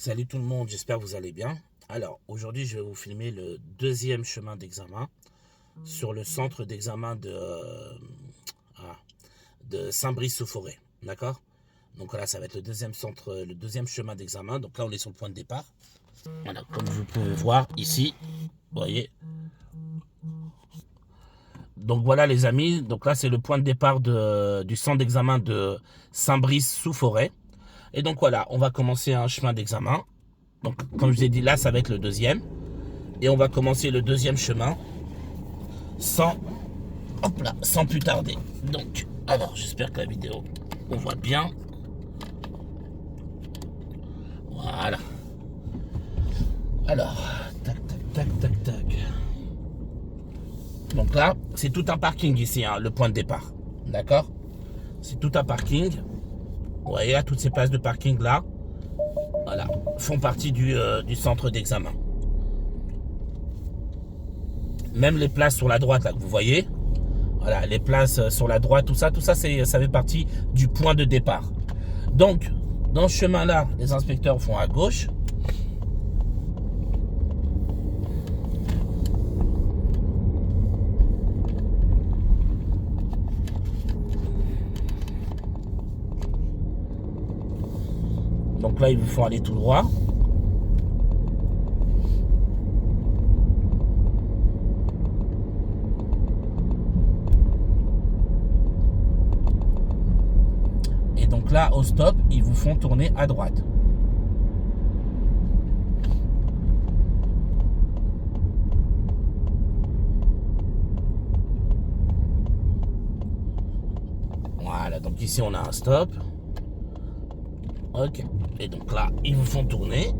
Salut tout le monde, j'espère que vous allez bien. Alors, aujourd'hui, je vais vous filmer le deuxième chemin d'examen sur le centre d'examen de Saint-Brice-sous-Forêt. D'accord? Donc voilà, ça va être le deuxième chemin d'examen. Donc là, on est sur le point de départ. Voilà, comme vous pouvez voir ici, vous voyez. Donc voilà les amis, donc là c'est le point de départ du centre d'examen de Saint-Brice-sous-Forêt. Et donc voilà, on va commencer un chemin d'examen. Donc comme je vous ai dit, là ça va être le deuxième. Et on va commencer le deuxième chemin sans plus tarder. Donc, alors j'espère que la vidéo, on voit bien. Voilà. Alors, tac, tac, tac, tac, tac. Donc là, c'est tout un parking ici, hein, le point de départ. D'accord? C'est tout un parking. Vous voyez là, toutes ces places de parking là, voilà, font partie du centre d'examen. Même les places sur la droite là que vous voyez, voilà, les places sur la droite, tout ça ça fait partie du point de départ. Donc, dans ce chemin là, les inspecteurs font à gauche. Donc là, ils vous font aller tout droit. Et donc là, au stop, ils vous font tourner à droite. Voilà, donc ici, on a un stop. Ok. Et donc là, ils vous font tourner.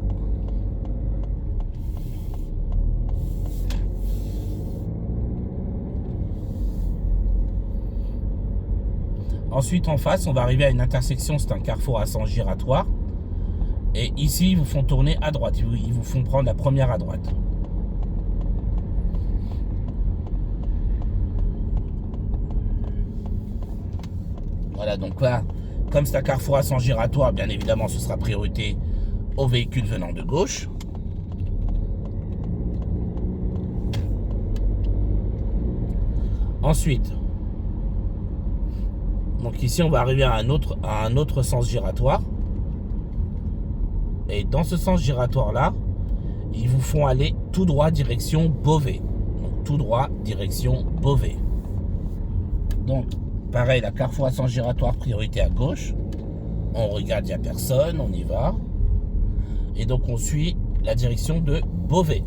Ensuite, en face, on va arriver à une intersection. C'est un carrefour à sens giratoire. Et ici, ils vous font tourner à droite. Ils vous font prendre la première à droite. Voilà, donc là, comme c'est un carrefour à sens giratoire, bien évidemment, ce sera priorité aux véhicules venant de gauche. Ensuite, donc ici, on va arriver à un autre sens giratoire. Et dans ce sens giratoire-là, ils vous font aller tout droit direction Beauvais. Donc, tout droit direction Beauvais. Donc, pareil, la carrefour à sens giratoire, priorité à gauche. On regarde, il n'y a personne, on y va. Et donc, on suit la direction de Beauvais.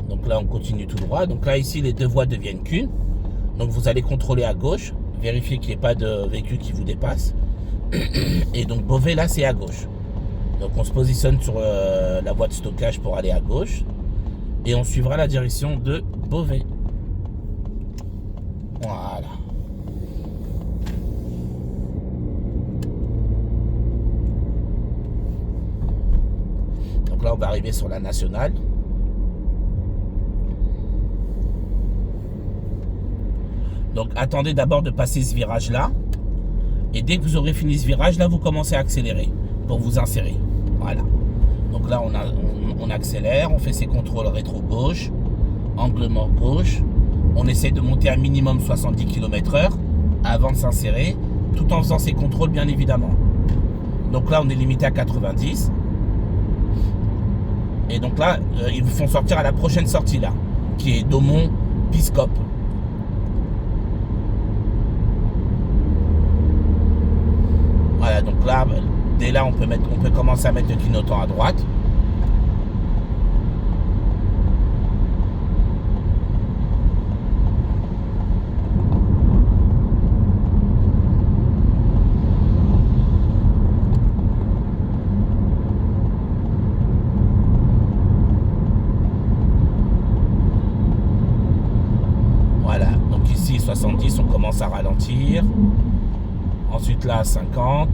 Donc là, on continue tout droit. Donc là, ici, les deux voies deviennent qu'une. Donc, vous allez contrôler à gauche, vérifier qu'il n'y ait pas de véhicule qui vous dépasse. Et donc, Beauvais, là, c'est à gauche. Donc, on se positionne sur la voie de stockage pour aller à gauche. Et on suivra la direction de Beauvais. Voilà. Donc là, on va arriver sur la nationale. Donc, attendez d'abord de passer ce virage-là. Et dès que vous aurez fini ce virage-là, vous commencez à accélérer pour vous insérer. Voilà. Donc là, on accélère, on fait ses contrôles rétro-gauche, angle mort gauche. On essaie de monter un minimum 70 km/h avant de s'insérer, tout en faisant ses contrôles, bien évidemment. Donc là, on est limité à 90. Et donc là, ils vous font sortir à la prochaine sortie, là, qui est Daumont-Piscope. Voilà, donc là, dès là, on peut commencer à mettre le clignotant à droite. Voilà, donc ici, 70, on commence à ralentir. Ensuite là, 50.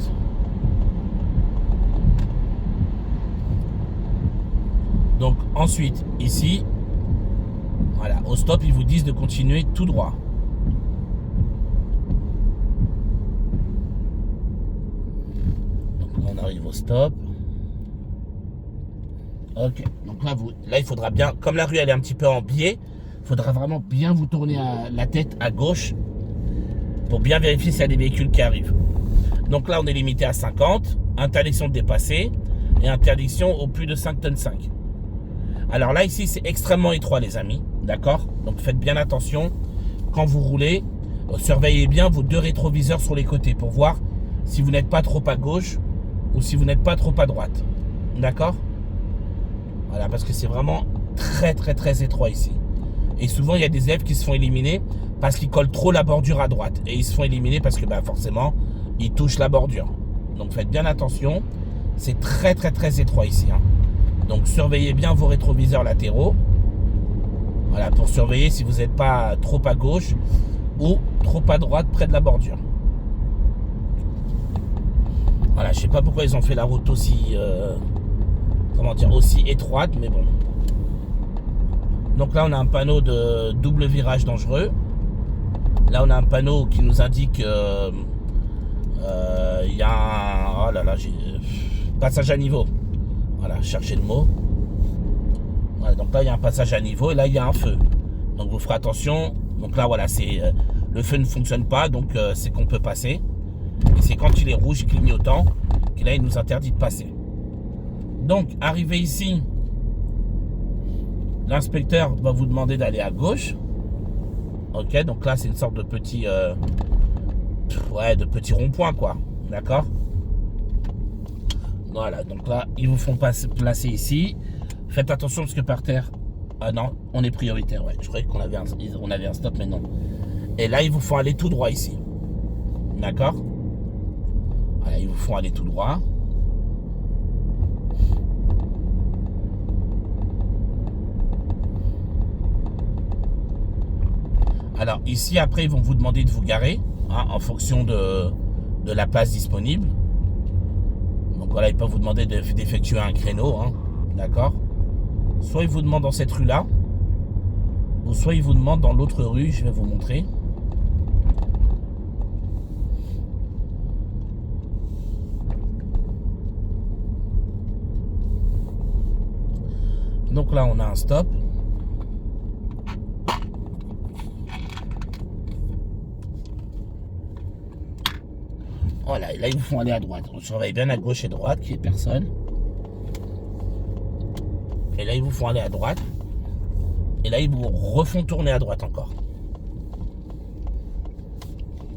Donc ensuite, ici, voilà, au stop, ils vous disent de continuer tout droit. On arrive au stop. Ok, donc là il faudra bien, comme la rue elle est un petit peu en biais, il faudra vraiment bien vous tourner la tête à gauche pour bien vérifier s'il y a des véhicules qui arrivent. Donc là on est limité à 50, interdiction de dépasser et interdiction au plus de 5 tonnes 5. Alors là ici c'est extrêmement étroit les amis, d'accord? Donc faites bien attention quand vous roulez, surveillez bien vos deux rétroviseurs sur les côtés pour voir si vous n'êtes pas trop à gauche ou si vous n'êtes pas trop à droite, d'accord? Voilà, parce que c'est vraiment très très très étroit ici. Et souvent il y a des élèves qui se font éliminer parce qu'ils collent trop la bordure à droite. Et ils se font éliminer parce que forcément ils touchent la bordure. Donc faites bien attention, c'est très très très étroit ici. Donc surveillez bien vos rétroviseurs latéraux. Voilà, pour surveiller si vous n'êtes pas trop à gauche ou trop à droite près de la bordure. Voilà, je sais pas pourquoi ils ont fait la route aussi... aussi étroite, mais bon. Donc là on a un panneau de double virage dangereux. Là on a un panneau qui nous indique il y a un, oh là là, passage à niveau. Voilà, cherchez le mot. Voilà, donc là il y a un passage à niveau et là il y a un feu. Donc vous ferez attention. Donc là voilà, c'est le feu ne fonctionne pas, donc c'est qu'on peut passer. Et c'est quand il est rouge clignotant que là il nous interdit de passer. Donc, arrivé ici, l'inspecteur va vous demander d'aller à gauche. Ok, donc là, c'est une sorte de petit, de petit rond-point, quoi. D'accord? Voilà, donc là, ils vous font placer ici. Faites attention parce que par terre... Ah non, on est prioritaire, ouais. Je croyais qu'on avait un stop, mais non. Et là, ils vous font aller tout droit ici. D'accord? Voilà, ils vous font aller tout droit. Alors ici après ils vont vous demander de vous garer en fonction de la place disponible. Donc voilà, ils peuvent vous demander d'effectuer un créneau, d'accord? Soit ils vous demandent dans cette rue là, ou soit ils vous demandent dans l'autre rue, je vais vous montrer. Donc là on a un stop. Voilà, et là ils vous font aller à droite. On surveille bien à gauche et droite qu'il n'y ait personne. Et là ils vous font aller à droite. Et là ils vous refont tourner à droite encore.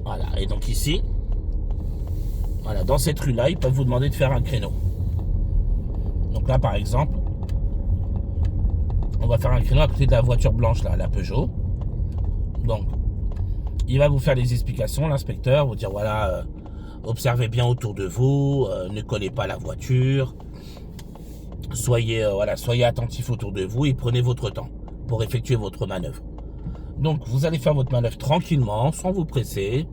Voilà, et donc ici, voilà, dans cette rue là, ils peuvent vous demander de faire un créneau. Donc là par exemple, on va faire un créneau à côté de la voiture blanche là, la Peugeot. Donc il va vous faire des explications, l'inspecteur, vous dire voilà, observez bien autour de vous, ne collez pas la voiture, soyez attentif autour de vous et prenez votre temps pour effectuer votre manœuvre. Donc vous allez faire votre manœuvre tranquillement, sans vous presser,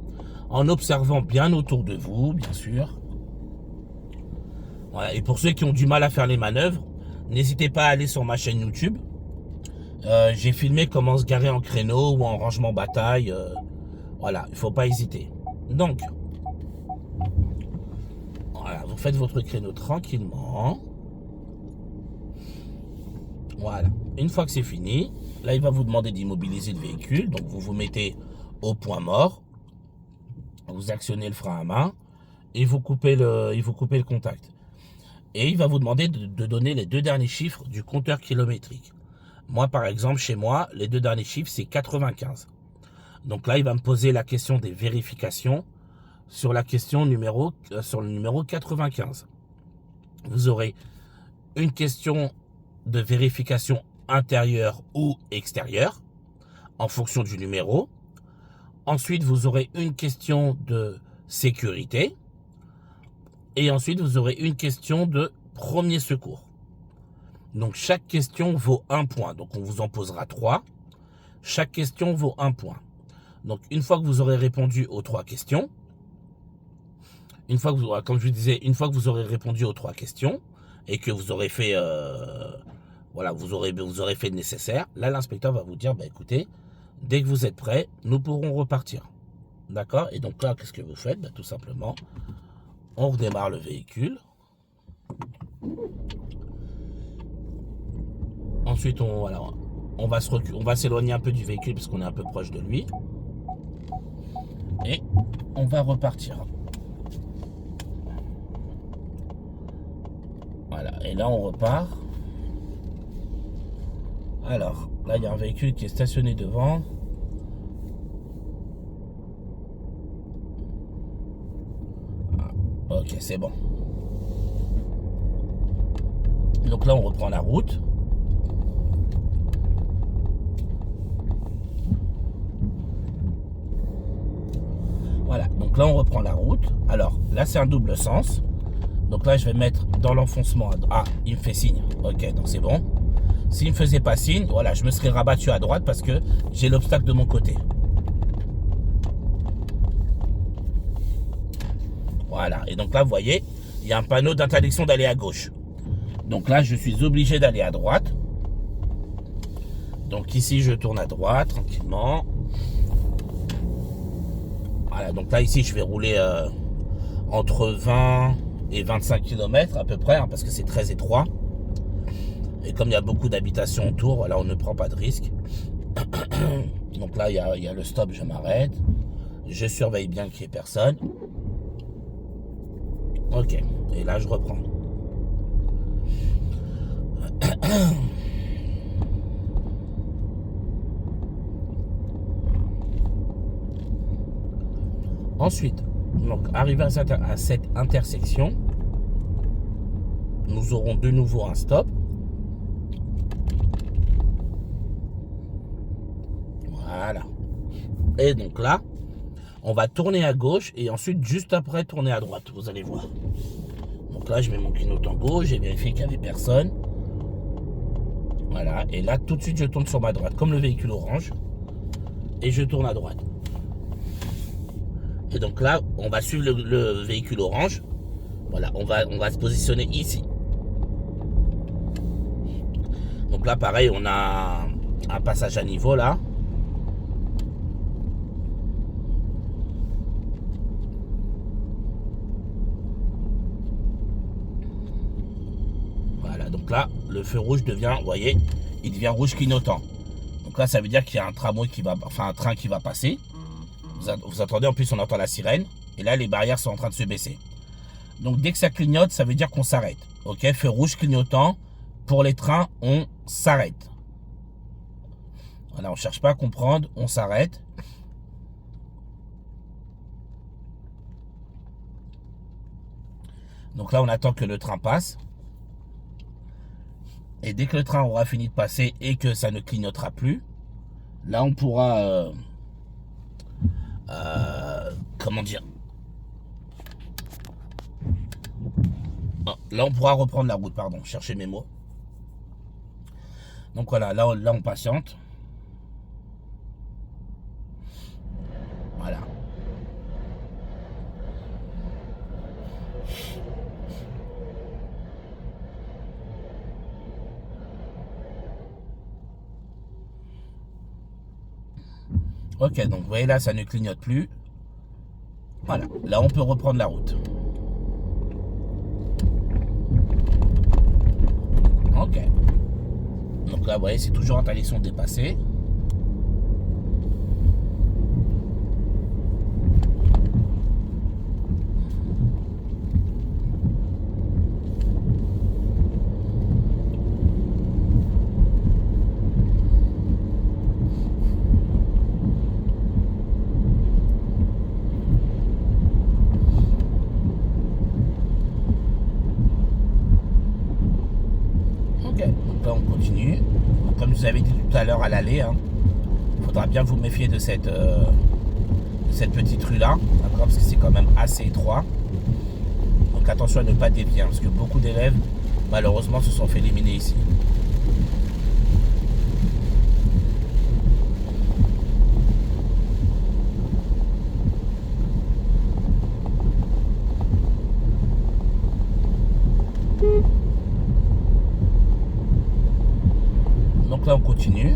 en observant bien autour de vous, bien sûr. Voilà. Et pour ceux qui ont du mal à faire les manœuvres, n'hésitez pas à aller sur ma chaîne YouTube. J'ai filmé comment se garer en créneau ou en rangement bataille. Voilà, il ne faut pas hésiter. Donc, voilà, vous faites votre créneau tranquillement. Voilà. Une fois que c'est fini, là, il va vous demander d'immobiliser le véhicule. Donc, vous vous mettez au point mort. Vous actionnez le frein à main et vous coupez le contact. Et il va vous demander de donner les 2 derniers chiffres du compteur kilométrique. Moi, par exemple, chez moi, les 2 derniers chiffres, c'est 95. Donc là, il va me poser la question des vérifications sur la question sur le numéro 95. Vous aurez une question de vérification intérieure ou extérieure en fonction du numéro. Ensuite, vous aurez une question de sécurité. Et ensuite, vous aurez une question de premier secours. Donc, chaque question vaut 1 point. Donc, on vous en posera 3. Chaque question vaut 1 point. Donc, une fois que vous aurez répondu aux 3 questions, comme je vous disais, une fois que vous aurez répondu aux 3 questions et que vous aurez fait, vous aurez fait le nécessaire, là, l'inspecteur va vous dire, écoutez, dès que vous êtes prêts, nous pourrons repartir. D'accord? Et donc là, qu'est-ce que vous faites? Tout simplement, On redémarre le véhicule. Ensuite, on va s'éloigner un peu du véhicule parce qu'on est un peu proche de lui. Et on va repartir. Voilà, et là on repart. Alors, là il y a un véhicule qui est stationné devant. Ah, ok, c'est bon. Donc là on reprend la route. Voilà, donc là on reprend la route. Alors là c'est un double sens. Donc là je vais mettre dans l'enfoncement. Ah, il me fait signe. Ok, donc c'est bon. S'il ne me faisait pas signe, voilà, je me serais rabattu à droite parce que j'ai l'obstacle de mon côté. Voilà, et donc là vous voyez, il y a un panneau d'interdiction d'aller à gauche. Donc là je suis obligé d'aller à droite. Donc ici je tourne à droite tranquillement. Voilà, donc là ici je vais rouler entre 20 et 25 km à peu près, hein, parce que c'est très étroit. Et comme il y a beaucoup d'habitations autour, voilà, on ne prend pas de risque. Donc là il y a le stop, je m'arrête. Je surveille bien qu'il n'y ait personne. Ok, et là je reprends. Ensuite, donc arrivé à cette intersection, nous aurons de nouveau un stop. Voilà. Et donc là, on va tourner à gauche et ensuite juste après tourner à droite, vous allez voir. Donc là, je mets mon clignotant gauche, j'ai vérifié qu'il n'y avait personne. Voilà, et là tout de suite je tourne sur ma droite, comme le véhicule orange. Et je tourne à droite. Et donc là, on va suivre le véhicule orange. Voilà, on va se positionner ici. Donc là, pareil, on a un passage à niveau là. Voilà, donc là, le feu rouge devient, vous voyez, il devient rouge clignotant. Donc là, ça veut dire qu'il y a un tramway qui va, enfin un train qui va passer. Vous entendez, en plus on entend la sirène. Et là les barrières sont en train de se baisser. Donc dès que ça clignote, ça veut dire qu'on s'arrête. Ok, feu rouge clignotant. Pour les trains, on s'arrête. Voilà, on ne cherche pas à comprendre, on s'arrête. Donc là on attend que le train passe. Et dès que le train aura fini de passer et que ça ne clignotera plus, là on pourra... comment dire, là on pourra reprendre la route, pardon, chercher mes mots. Donc voilà, là on patiente. Voilà. Ok, donc vous voyez là ça ne clignote plus. Voilà, là on peut reprendre la route. Ok. Donc là vous voyez c'est toujours interdiction de dépasser. Donc là on continue. Donc, comme je vous avais dit tout à l'heure à l'aller, hein, il faudra bien vous méfier de cette petite rue là, d'accord, parce que c'est quand même assez étroit. Donc attention à ne pas dévier, hein, parce que beaucoup d'élèves malheureusement se sont fait éliminer ici. Donc là on continue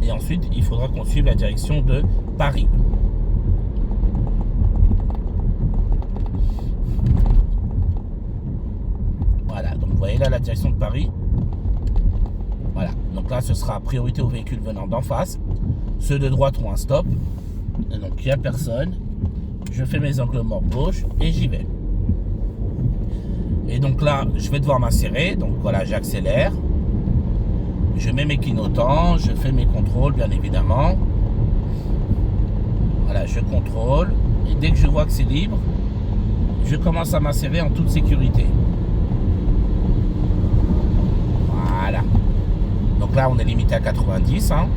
et ensuite il faudra qu'on suive la direction de Paris. filer à la direction de Paris. Voilà, donc là ce sera priorité aux véhicules venant d'en face. Ceux de droite ont un stop. Et donc il n'y a personne. Je fais mes angles morts gauche et j'y vais. Et donc là, je vais devoir m'insérer. Donc voilà, j'accélère. Je mets mes clignotants, je fais mes contrôles bien évidemment. Voilà, je contrôle. Et dès que je vois que c'est libre, je commence à m'insérer en toute sécurité. Voilà. Donc là, on est limité à 90. Hein.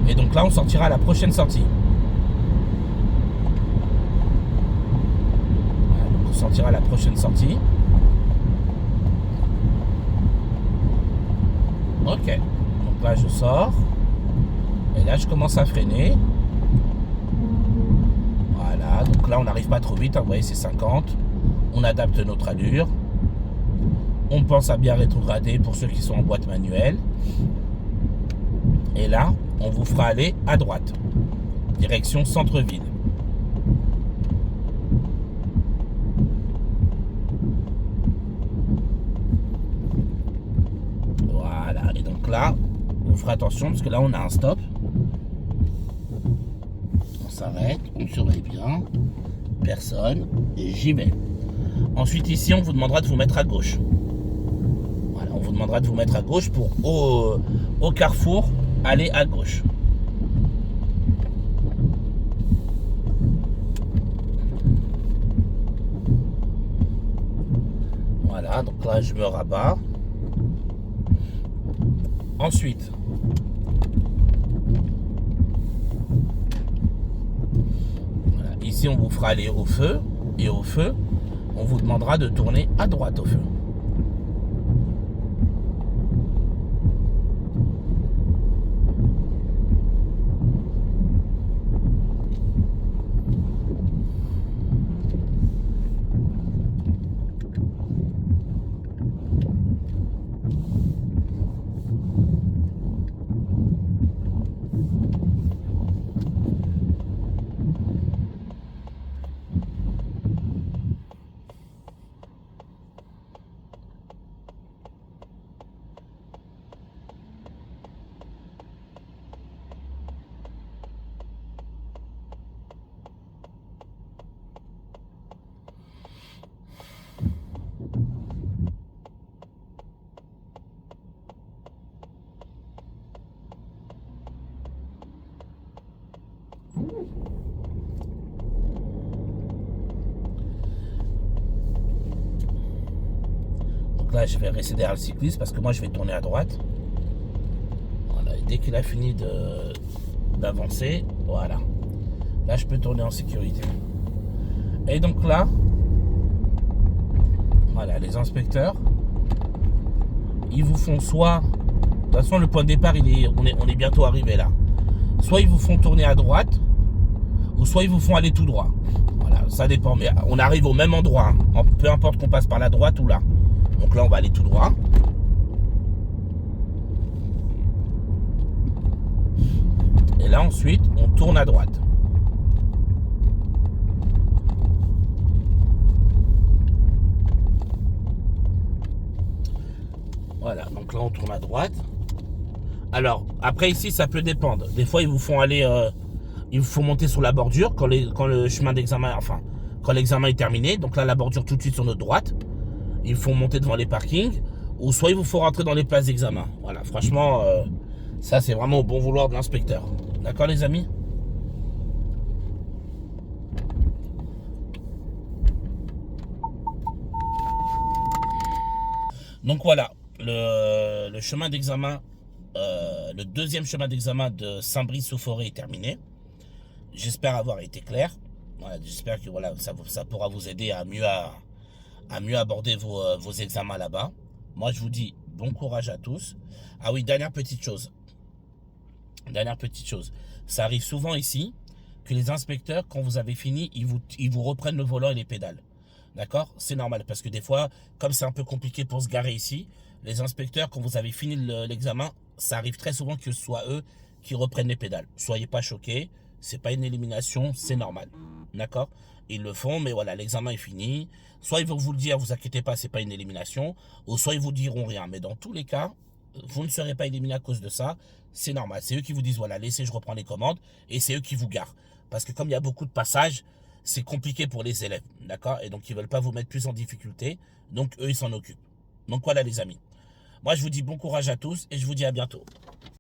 Et donc là, on sortira à la prochaine sortie. Voilà, donc on sortira à la prochaine sortie. Ok. Donc là, je sors. Et là, je commence à freiner. Voilà. Donc là, on n'arrive pas trop vite. Hein, vous voyez, c'est 50. On adapte notre allure. On pense à bien rétrograder pour ceux qui sont en boîte manuelle. Et là, on vous fera aller à droite. Direction centre-ville. Voilà. Et donc là, on fera attention parce que là, on a un stop. On s'arrête, on surveille bien. Personne. Et j'y vais. Ensuite, ici, on vous demandera de vous mettre à gauche. Voilà, on vous demandera de vous mettre à gauche pour au carrefour, aller à gauche. Voilà, donc là, je me rabats. Ensuite, voilà, ici, on vous fera aller au feu. Et au feu, on vous demandera de tourner à droite au feu. Donc là, je vais rester derrière le cycliste parce que moi, je vais tourner à droite. Voilà, et dès qu'il a fini d'avancer, voilà. Là, je peux tourner en sécurité. Et donc là, voilà, les inspecteurs, ils vous font soit... De toute façon, le point de départ, on est bientôt arrivé là. Soit ils vous font tourner à droite, ou soit ils vous font aller tout droit. Voilà, ça dépend. Mais on arrive au même endroit, hein, peu importe qu'on passe par la droite ou là. Donc là, on va aller tout droit. Et là, ensuite, on tourne à droite. Voilà, donc là, on tourne à droite. Alors, après, ici, ça peut dépendre. Des fois, ils vous font aller... il faut monter sur la bordure quand le chemin d'examen, enfin, quand l'examen est terminé. Donc là, la bordure tout de suite sur notre droite. Il faut monter devant les parkings. Ou soit il vous faut rentrer dans les places d'examen. Voilà, franchement, ça, c'est vraiment au bon vouloir de l'inspecteur. D'accord, les amis? Donc voilà, le chemin d'examen, le deuxième chemin d'examen de Saint-Brice-sous-Forêt est terminé. J'espère avoir été clair. Voilà, j'espère que voilà, ça pourra vous aider à mieux aborder vos examens là-bas. Moi, je vous dis bon courage à tous. Ah oui, dernière petite chose. Ça arrive souvent ici que les inspecteurs, quand vous avez fini, ils vous reprennent le volant et les pédales. D'accord? C'est normal parce que des fois, comme c'est un peu compliqué pour se garer ici, les inspecteurs, quand vous avez fini l'examen, ça arrive très souvent que ce soit eux qui reprennent les pédales. Soyez pas choqués, c'est pas une élimination, c'est normal. D'accord? Ils le font, mais voilà, l'examen est fini. Soit ils vont vous le dire, vous inquiétez pas, c'est pas une élimination, ou soit ils vous diront rien. Mais dans tous les cas, vous ne serez pas éliminé à cause de ça. C'est normal. C'est eux qui vous disent, voilà, laissez, je reprends les commandes, et c'est eux qui vous garent. Parce que comme il y a beaucoup de passages, c'est compliqué pour les élèves, d'accord? Et donc, ils veulent pas vous mettre plus en difficulté. Donc, eux, ils s'en occupent. Donc, voilà, les amis. Moi, je vous dis bon courage à tous et je vous dis à bientôt.